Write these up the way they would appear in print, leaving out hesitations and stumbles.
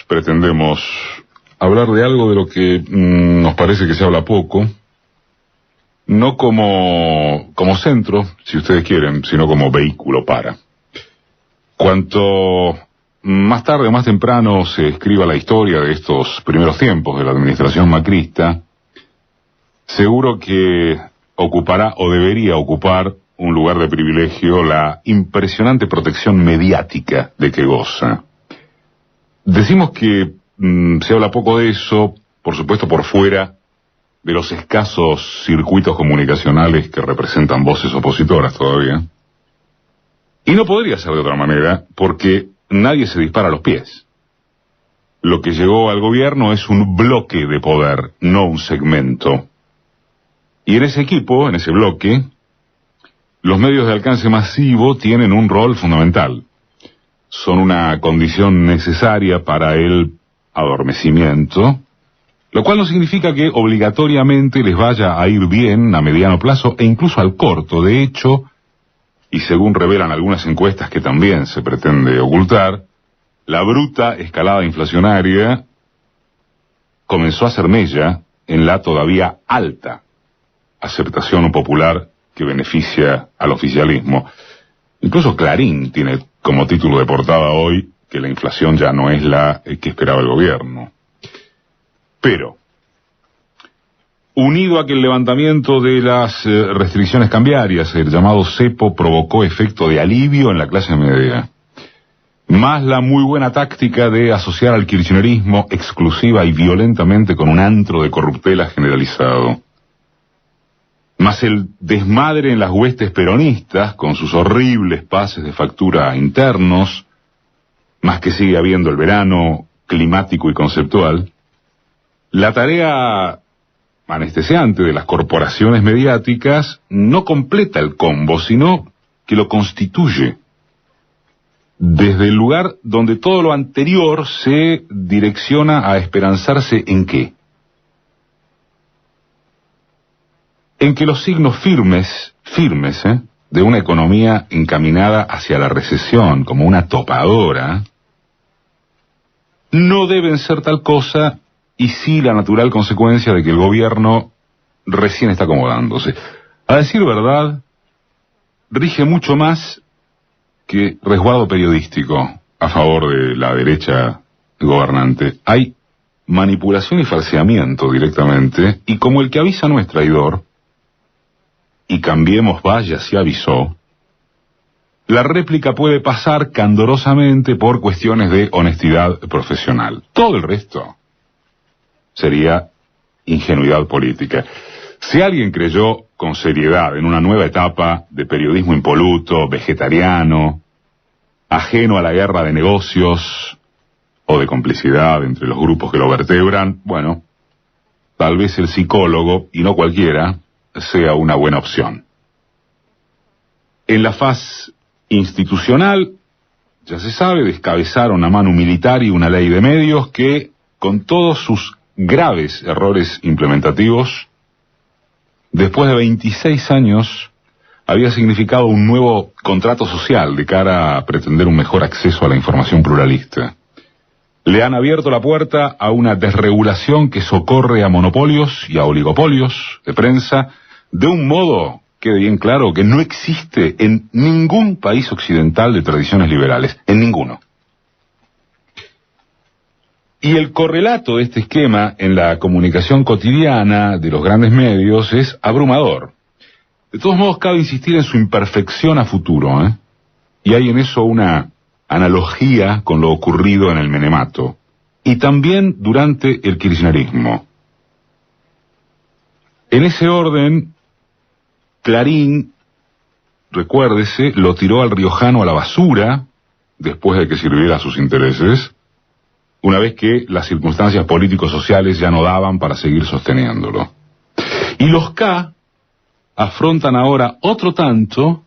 Pretendemos hablar de algo de lo que nos parece que se habla poco, no como centro, si ustedes quieren, sino como vehículo para. Cuanto más tarde o más temprano se escriba la historia de estos primeros tiempos de la administración macrista, seguro que ocupará o debería ocupar un lugar de privilegio la impresionante protección mediática de que goza. Decimos que se habla poco de eso, por supuesto por fuera de los escasos circuitos comunicacionales que representan voces opositoras todavía. Y no podría ser de otra manera, porque nadie se dispara a los pies. Lo que llegó al gobierno es un bloque de poder, no un segmento. Y en ese equipo, en ese bloque, los medios de alcance masivo tienen un rol fundamental. Son una condición necesaria para el adormecimiento, lo cual no significa que obligatoriamente les vaya a ir bien a mediano plazo e incluso al corto. De hecho, y según revelan algunas encuestas que también se pretende ocultar, la bruta escalada inflacionaria comenzó a hacer mella en la todavía alta aceptación popular que beneficia al oficialismo. Incluso Clarín tiene como título de portada hoy que la inflación ya no es la que esperaba el gobierno. Pero, unido a que el levantamiento de las restricciones cambiarias, el llamado cepo, provocó efecto de alivio en la clase media, más la muy buena táctica de asociar al kirchnerismo exclusiva y violentamente con un antro de corruptela generalizado, más el desmadre en las huestes peronistas con sus horribles pases de factura internos, más que sigue habiendo el verano climático y conceptual, la tarea anestesiante de las corporaciones mediáticas no completa el combo, sino que lo constituye. Desde el lugar donde todo lo anterior se direcciona a esperanzarse ¿en qué? En que los signos firmes, de una economía encaminada hacia la recesión como una topadora, no deben ser tal cosa y sí la natural consecuencia de que el gobierno recién está acomodándose. A decir verdad, rige mucho más que resguardo periodístico a favor de la derecha gobernante. Hay manipulación y falseamiento directamente, y como el que avisa no es traidor, y Cambiemos vaya si avisó, la réplica puede pasar candorosamente por cuestiones de honestidad profesional. Todo el resto sería ingenuidad política. Si alguien creyó con seriedad en una nueva etapa de periodismo impoluto, vegetariano, ajeno a la guerra de negocios o de complicidad entre los grupos que lo vertebran, bueno, tal vez el psicólogo, y no cualquiera, sea una buena opción. En la faz institucional, ya se sabe, descabezaron a mano militar y una ley de medios que, con todos sus graves errores implementativos, después de 26 años, había significado un nuevo contrato social de cara a pretender un mejor acceso a la información pluralista. Le han abierto la puerta a una desregulación que socorre a monopolios y a oligopolios de prensa de un modo, quede bien claro, que no existe en ningún país occidental de tradiciones liberales, en ninguno. Y el correlato de este esquema en la comunicación cotidiana de los grandes medios es abrumador. De todos modos, cabe insistir en su imperfección a futuro, y hay en eso una analogía con lo ocurrido en el menemato, y también durante el kirchnerismo. En ese orden, Clarín, recuérdese, lo tiró al riojano a la basura, después de que sirviera a sus intereses, una vez que las circunstancias político-sociales ya no daban para seguir sosteniéndolo. Y los K afrontan ahora otro tanto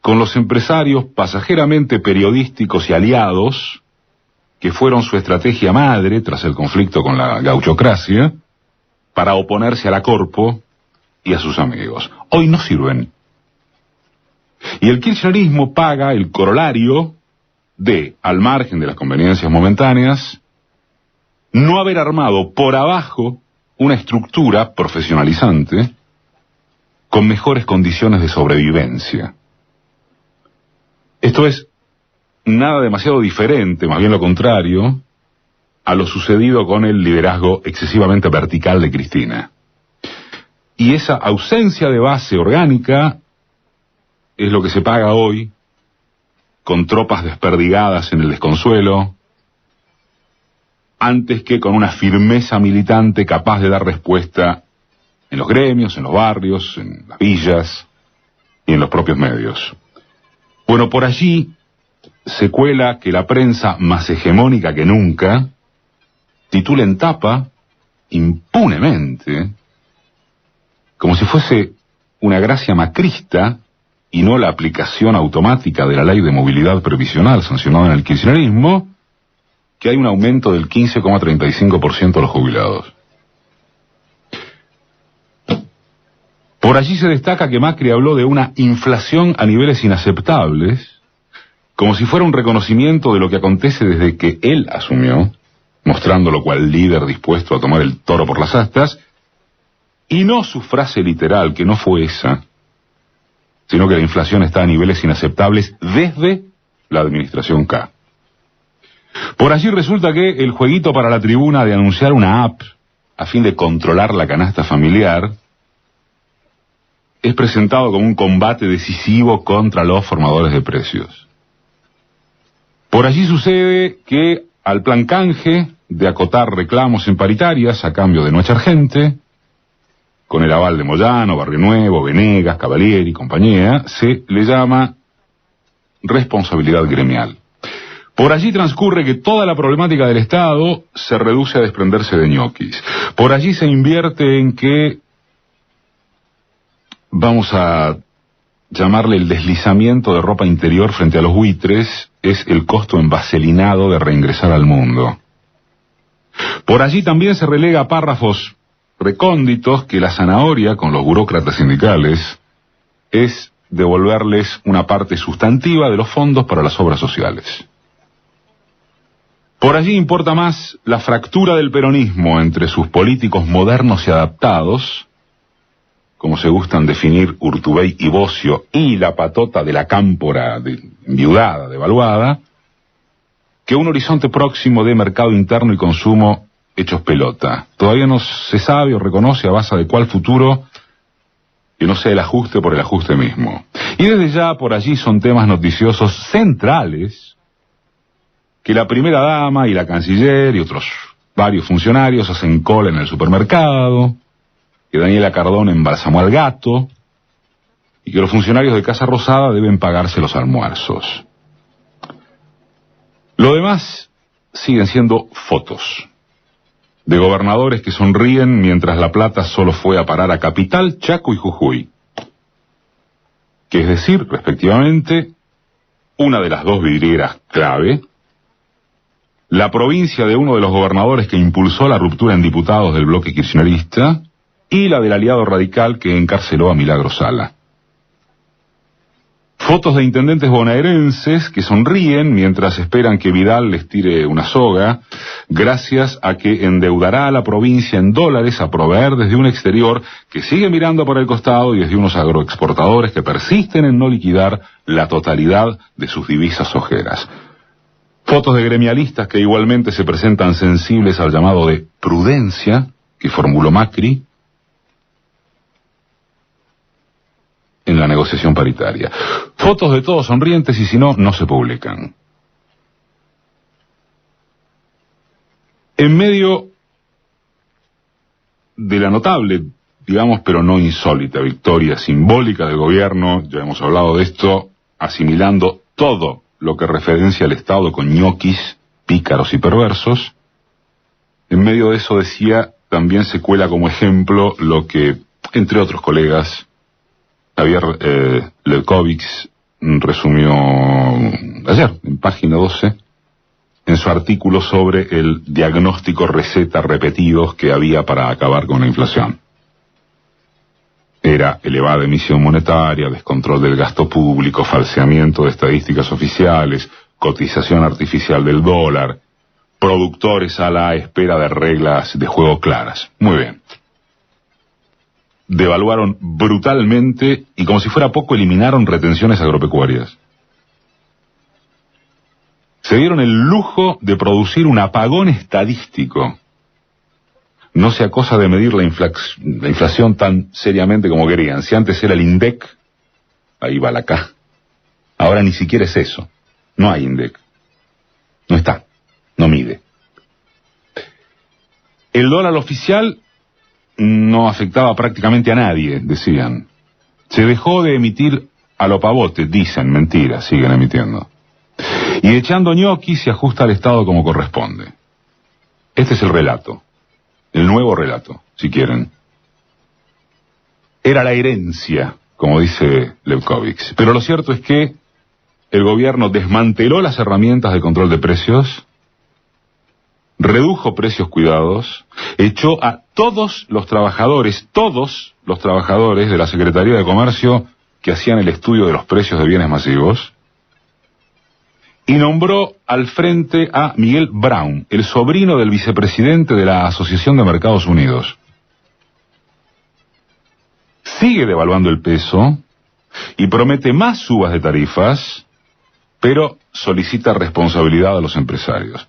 con los empresarios pasajeramente periodísticos y aliados, que fueron su estrategia madre tras el conflicto con la gauchocracia, para oponerse a la corpo y a sus amigos. Hoy no sirven. Y el kirchnerismo paga el corolario de, al margen de las conveniencias momentáneas, no haber armado por abajo una estructura profesionalizante con mejores condiciones de sobrevivencia. Esto es nada demasiado diferente, más bien lo contrario, a lo sucedido con el liderazgo excesivamente vertical de Cristina. Y esa ausencia de base orgánica es lo que se paga hoy con tropas desperdigadas en el desconsuelo, antes que con una firmeza militante capaz de dar respuesta en los gremios, en los barrios, en las villas y en los propios medios. Bueno, por allí se cuela que la prensa, más hegemónica que nunca, titula en tapa, impunemente, como si fuese una gracia macrista y no la aplicación automática de la ley de movilidad previsional sancionada en el kirchnerismo, que hay un aumento del 15,35% de los jubilados. Por allí se destaca que Macri habló de una inflación a niveles inaceptables, como si fuera un reconocimiento de lo que acontece desde que él asumió, mostrándolo cual líder dispuesto a tomar el toro por las astas, y no su frase literal, que no fue esa, sino que la inflación está a niveles inaceptables desde la administración K. Por allí resulta que el jueguito para la tribuna de anunciar una app a fin de controlar la canasta familiar es presentado como un combate decisivo contra los formadores de precios. Por allí sucede que al plan canje de acotar reclamos en paritarias a cambio de no echar gente, con el aval de Moyano, Barrio Nuevo, Venegas, Cavalieri y compañía, se le llama responsabilidad gremial. Por allí transcurre que toda la problemática del Estado se reduce a desprenderse de ñoquis. Por allí se invierte en que, vamos a llamarle el deslizamiento de ropa interior frente a los buitres, es el costo envaselinado de reingresar al mundo. Por allí también se relega a párrafos recónditos que la zanahoria con los burócratas sindicales es devolverles una parte sustantiva de los fondos para las obras sociales. Por allí importa más la fractura del peronismo entre sus políticos modernos y adaptados, como se gustan definir Urtubey y Bocio, y la patota de la cámpora enviudada, devaluada, que un horizonte próximo de mercado interno y consumo hechos pelota. Todavía no se sabe o reconoce a base de cuál futuro que no sea el ajuste por el ajuste mismo. Y desde ya por allí son temas noticiosos centrales que la primera dama y la canciller y otros varios funcionarios hacen cola en el supermercado, que Daniela Cardón embalsamó al gato y que los funcionarios de Casa Rosada deben pagarse los almuerzos. Lo demás siguen siendo fotos de gobernadores que sonríen mientras la plata solo fue a parar a Capital, Chaco y Jujuy, que es decir, respectivamente, una de las dos vidrieras clave, la provincia de uno de los gobernadores que impulsó la ruptura en diputados del bloque kirchnerista y la del aliado radical que encarceló a Milagro Sala. Fotos de intendentes bonaerenses que sonríen mientras esperan que Vidal les tire una soga, gracias a que endeudará a la provincia en dólares a proveer desde un exterior que sigue mirando por el costado y desde unos agroexportadores que persisten en no liquidar la totalidad de sus divisas ojeras. Fotos de gremialistas que igualmente se presentan sensibles al llamado de prudencia que formuló Macri en la negociación paritaria. Fotos de todos sonrientes y si no, no se publican. En medio de la notable, digamos, pero no insólita victoria simbólica del gobierno, ya hemos hablado de esto, asimilando todo lo que referencia al Estado con ñoquis, pícaros y perversos, en medio de eso decía, también se cuela como ejemplo lo que, entre otros colegas, Javier Levkovics resumió ayer, en página 12, en su artículo sobre el diagnóstico receta repetidos que había para acabar con la inflación. Era elevada emisión monetaria, descontrol del gasto público, falseamiento de estadísticas oficiales, cotización artificial del dólar, productores a la espera de reglas de juego claras. Muy bien. Devaluaron brutalmente y, como si fuera poco, eliminaron retenciones agropecuarias. Se dieron el lujo de producir un apagón estadístico. No sea cosa de medir la inflación tan seriamente como querían. Si antes era el INDEC, ahí va la K. Ahora ni siquiera es eso. No hay INDEC. No está. No mide. El dólar oficial no afectaba prácticamente a nadie, decían. Se dejó de emitir a lo pavote, dicen, mentira, siguen emitiendo. Y echando ñoqui se ajusta al Estado como corresponde. Este es el relato. El nuevo relato, si quieren. Era la herencia, como dice Levkovich. Pero lo cierto es que el gobierno desmanteló las herramientas de control de precios, redujo precios cuidados, echó a todos los trabajadores de la Secretaría de Comercio que hacían el estudio de los precios de bienes masivos, y nombró al frente a Miguel Brown, el sobrino del vicepresidente de la Asociación de Mercados Unidos. Sigue devaluando el peso y promete más subas de tarifas, pero solicita responsabilidad a los empresarios.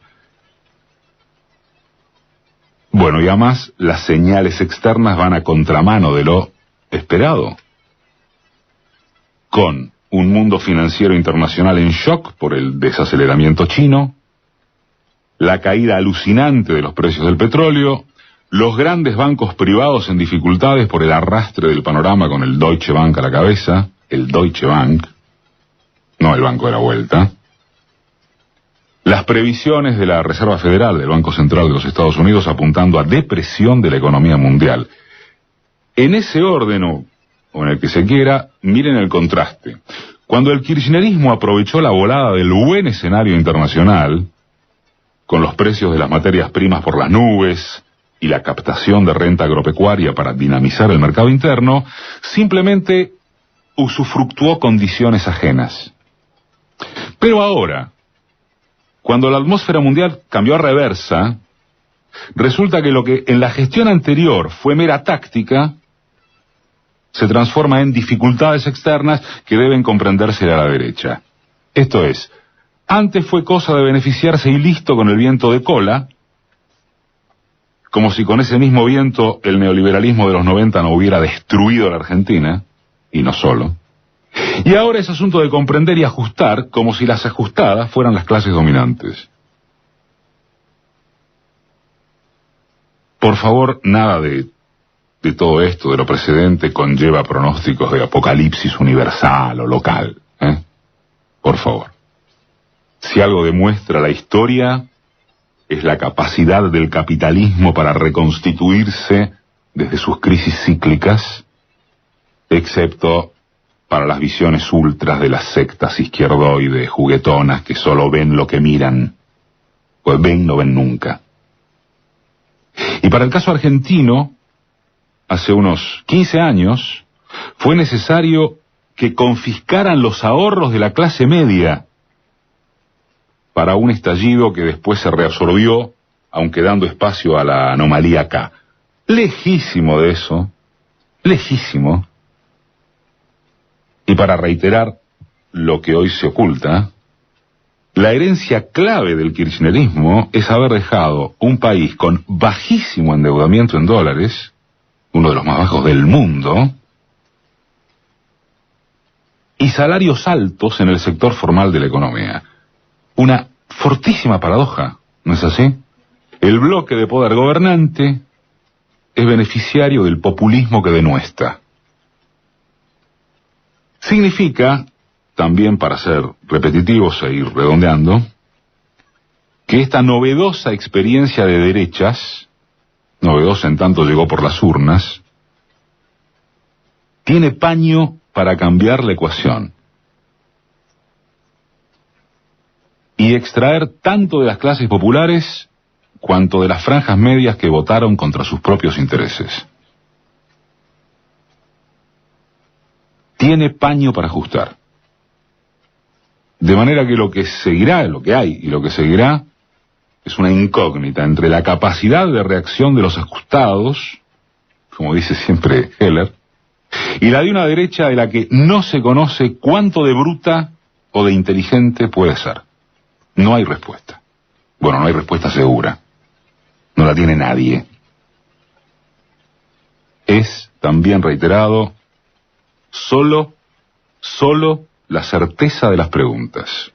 Bueno, y además las señales externas van a contramano de lo esperado. Con un mundo financiero internacional en shock por el desaceleramiento chino, la caída alucinante de los precios del petróleo, los grandes bancos privados en dificultades por el arrastre del panorama con el Deutsche Bank a la cabeza, el Deutsche Bank, no el Banco de la Vuelta, las previsiones de la Reserva Federal del Banco Central de los Estados Unidos apuntando a depresión de la economía mundial. En ese orden, o en el que se quiera, miren el contraste. Cuando el kirchnerismo aprovechó la volada del buen escenario internacional, con los precios de las materias primas por las nubes y la captación de renta agropecuaria para dinamizar el mercado interno, simplemente usufructuó condiciones ajenas. Pero ahora, cuando la atmósfera mundial cambió a reversa, resulta que lo que en la gestión anterior fue mera táctica, se transforma en dificultades externas que deben comprenderse a la derecha. Esto es, antes fue cosa de beneficiarse y listo con el viento de cola, como si con ese mismo viento el neoliberalismo de los 90 no hubiera destruido la Argentina, y no solo. Y ahora es asunto de comprender y ajustar, como si las ajustadas fueran las clases dominantes. Por favor, nada de todo esto, de lo precedente, conlleva pronósticos de apocalipsis universal o local, ¿eh? Por favor. Si algo demuestra la historia, es la capacidad del capitalismo para reconstituirse desde sus crisis cíclicas, excepto para las visiones ultras de las sectas izquierdoides juguetonas que solo ven lo que miran, pues ven no ven nunca. Y para el caso argentino, hace unos 15 años, fue necesario que confiscaran los ahorros de la clase media para un estallido que después se reabsorbió, aunque dando espacio a la anomalía K. Lejísimo de eso, lejísimo. Y para reiterar lo que hoy se oculta, la herencia clave del kirchnerismo es haber dejado un país con bajísimo endeudamiento en dólares, uno de los más bajos del mundo, y salarios altos en el sector formal de la economía. Una fortísima paradoja, ¿no es así? El bloque de poder gobernante es beneficiario del populismo que denuesta. Significa, también para ser repetitivos e ir redondeando, que esta novedosa experiencia de derechas, novedosa en tanto llegó por las urnas, tiene paño para cambiar la ecuación y extraer tanto de las clases populares cuanto de las franjas medias que votaron contra sus propios intereses. Tiene paño para ajustar. De manera que lo que seguirá, lo que hay y lo que seguirá, es una incógnita entre la capacidad de reacción de los ajustados, como dice siempre Heller, y la de una derecha de la que no se conoce cuánto de bruta o de inteligente puede ser. No hay respuesta. Bueno, no hay respuesta segura. No la tiene nadie. Es, también reiterado, solo la certeza de las preguntas.